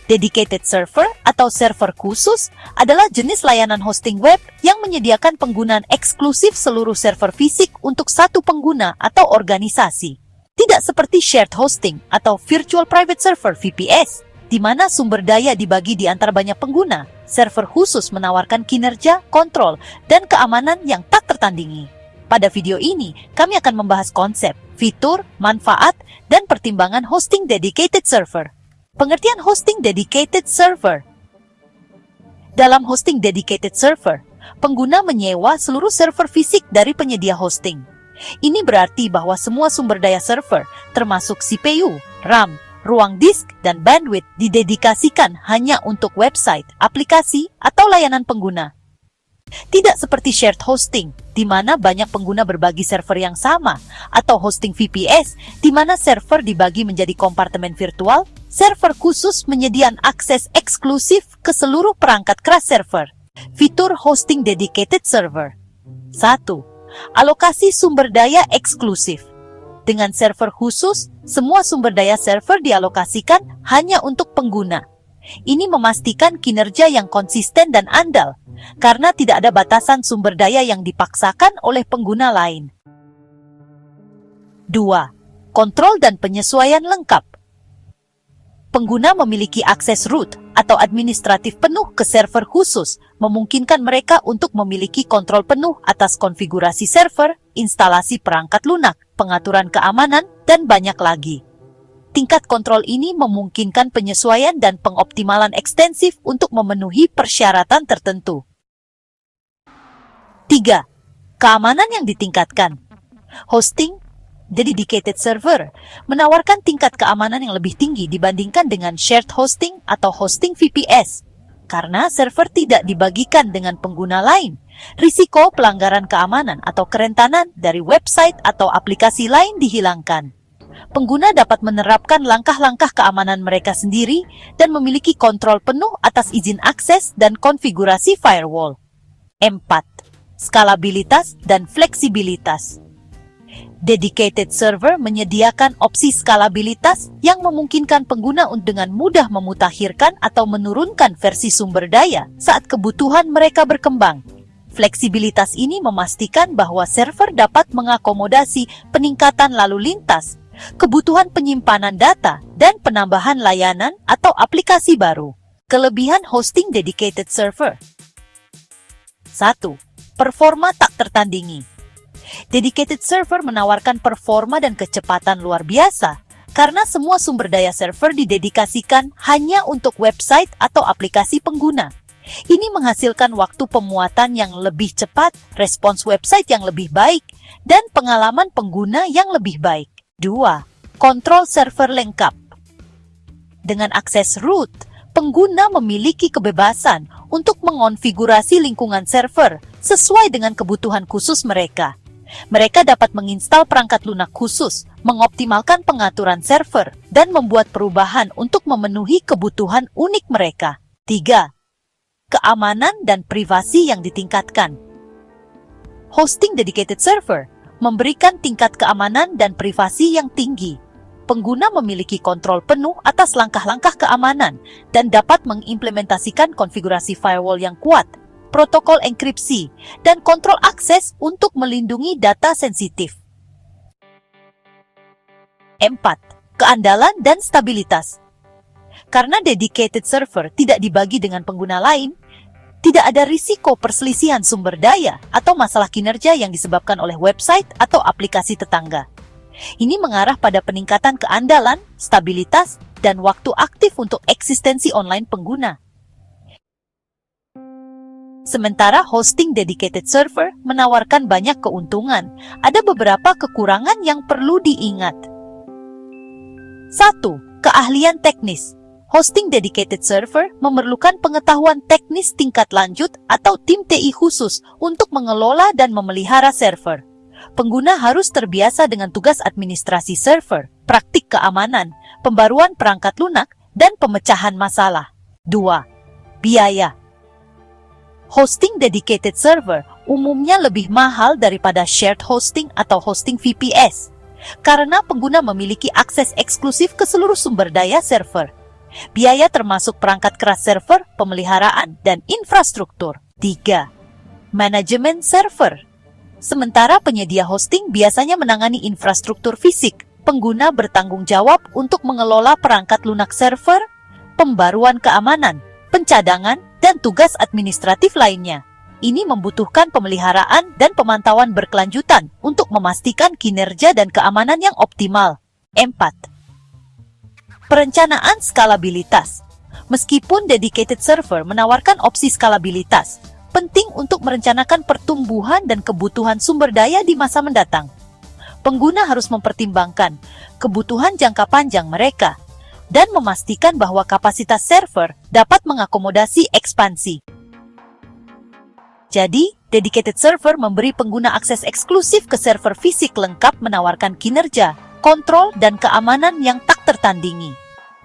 Dedicated server atau server khusus adalah jenis layanan hosting web yang menyediakan penggunaan eksklusif seluruh server fisik untuk satu pengguna atau organisasi. Tidak seperti shared hosting atau virtual private server (VPS), di mana sumber daya dibagi di antara banyak pengguna. Server khusus menawarkan kinerja, kontrol, dan keamanan yang tak tertandingi. Pada video ini, kami akan membahas konsep, fitur, manfaat, dan pertimbangan hosting dedicated server. Pengertian hosting dedicated server. Dalam hosting dedicated server, pengguna menyewa seluruh server fisik dari penyedia hosting. Ini berarti bahwa semua sumber daya server, termasuk CPU, RAM, ruang disk, dan bandwidth didedikasikan hanya untuk website, aplikasi, atau layanan pengguna. Tidak seperti shared hosting, di mana banyak pengguna berbagi server yang sama, atau hosting VPS, di mana server dibagi menjadi kompartemen virtual. Server khusus menyediakan akses eksklusif ke seluruh perangkat keras server. Fitur hosting dedicated server. 1. Alokasi sumber daya eksklusif. Dengan server khusus, semua sumber daya server dialokasikan hanya untuk pengguna. Ini memastikan kinerja yang konsisten dan andal, karena tidak ada batasan sumber daya yang dipaksakan oleh pengguna lain. 2. Kontrol dan penyesuaian lengkap. Pengguna memiliki akses root atau administratif penuh ke server khusus, memungkinkan mereka untuk memiliki kontrol penuh atas konfigurasi server, instalasi perangkat lunak, pengaturan keamanan, dan banyak lagi. Tingkat kontrol ini memungkinkan penyesuaian dan pengoptimalan ekstensif untuk memenuhi persyaratan tertentu. 3. Keamanan yang ditingkatkan. Hosting dedicated server menawarkan tingkat keamanan yang lebih tinggi dibandingkan dengan shared hosting atau hosting VPS. Karena server tidak dibagikan dengan pengguna lain, risiko pelanggaran keamanan atau kerentanan dari website atau aplikasi lain dihilangkan. Pengguna dapat menerapkan langkah-langkah keamanan mereka sendiri dan memiliki kontrol penuh atas izin akses dan konfigurasi firewall. 4. Skalabilitas dan fleksibilitas. Dedicated server menyediakan opsi skalabilitas yang memungkinkan pengguna dengan mudah memutakhirkan atau menurunkan versi sumber daya saat kebutuhan mereka berkembang. Fleksibilitas ini memastikan bahwa server dapat mengakomodasi peningkatan lalu lintas, kebutuhan penyimpanan data, dan penambahan layanan atau aplikasi baru. Kelebihan hosting dedicated server. 1. Performa tak tertandingi. Dedicated server menawarkan performa dan kecepatan luar biasa karena semua sumber daya server didedikasikan hanya untuk website atau aplikasi pengguna. Ini menghasilkan waktu pemuatan yang lebih cepat, respons website yang lebih baik, dan pengalaman pengguna yang lebih baik. 2. Kontrol server lengkap. Dengan akses root, pengguna memiliki kebebasan untuk mengonfigurasi lingkungan server sesuai dengan kebutuhan khusus mereka. Mereka dapat menginstal perangkat lunak khusus, mengoptimalkan pengaturan server, dan membuat perubahan untuk memenuhi kebutuhan unik mereka. 3. Keamanan dan privasi yang ditingkatkan. Hosting dedicated server memberikan tingkat keamanan dan privasi yang tinggi. Pengguna memiliki kontrol penuh atas langkah-langkah keamanan dan dapat mengimplementasikan konfigurasi firewall yang kuat, protokol enkripsi, dan kontrol akses untuk melindungi data sensitif. 4. Keandalan dan stabilitas. Karena dedicated server tidak dibagi dengan pengguna lain, tidak ada risiko perselisihan sumber daya atau masalah kinerja yang disebabkan oleh website atau aplikasi tetangga. Ini mengarah pada peningkatan keandalan, stabilitas, dan waktu aktif untuk eksistensi online pengguna. Sementara hosting dedicated server menawarkan banyak keuntungan, ada beberapa kekurangan yang perlu diingat. 1. Keahlian teknis. Hosting dedicated server memerlukan pengetahuan teknis tingkat lanjut atau tim TI khusus untuk mengelola dan memelihara server. Pengguna harus terbiasa dengan tugas administrasi server, praktik keamanan, pembaruan perangkat lunak, dan pemecahan masalah. 2. Biaya. Hosting dedicated server umumnya lebih mahal daripada shared hosting atau hosting VPS, karena pengguna memiliki akses eksklusif ke seluruh sumber daya server. Biaya termasuk perangkat keras server, pemeliharaan, dan infrastruktur. 3. Manajemen server. Sementara penyedia hosting biasanya menangani infrastruktur fisik, pengguna bertanggung jawab untuk mengelola perangkat lunak server, pembaruan keamanan, pencadangan, dan tugas administratif lainnya. Ini membutuhkan pemeliharaan dan pemantauan berkelanjutan untuk memastikan kinerja dan keamanan yang optimal. 4. Perencanaan skalabilitas. Meskipun dedicated server menawarkan opsi skalabilitas, penting untuk merencanakan pertumbuhan dan kebutuhan sumber daya di masa mendatang. Pengguna harus mempertimbangkan kebutuhan jangka panjang mereka dan memastikan bahwa kapasitas server dapat mengakomodasi ekspansi. Jadi, dedicated server memberi pengguna akses eksklusif ke server fisik lengkap menawarkan kinerja, kontrol, dan keamanan yang tak tertandingi.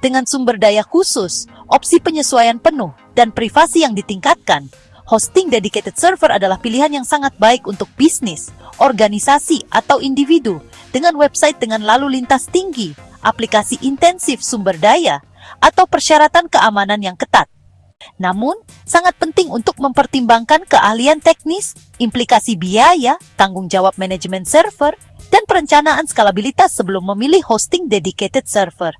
Dengan sumber daya khusus, opsi penyesuaian penuh, dan privasi yang ditingkatkan, hosting dedicated server adalah pilihan yang sangat baik untuk bisnis, organisasi, atau individu dengan website dengan lalu lintas tinggi, aplikasi intensif sumber daya, atau persyaratan keamanan yang ketat. Namun, sangat penting untuk mempertimbangkan keahlian teknis, implikasi biaya, tanggung jawab manajemen server, dan perencanaan skalabilitas sebelum memilih hosting dedicated server.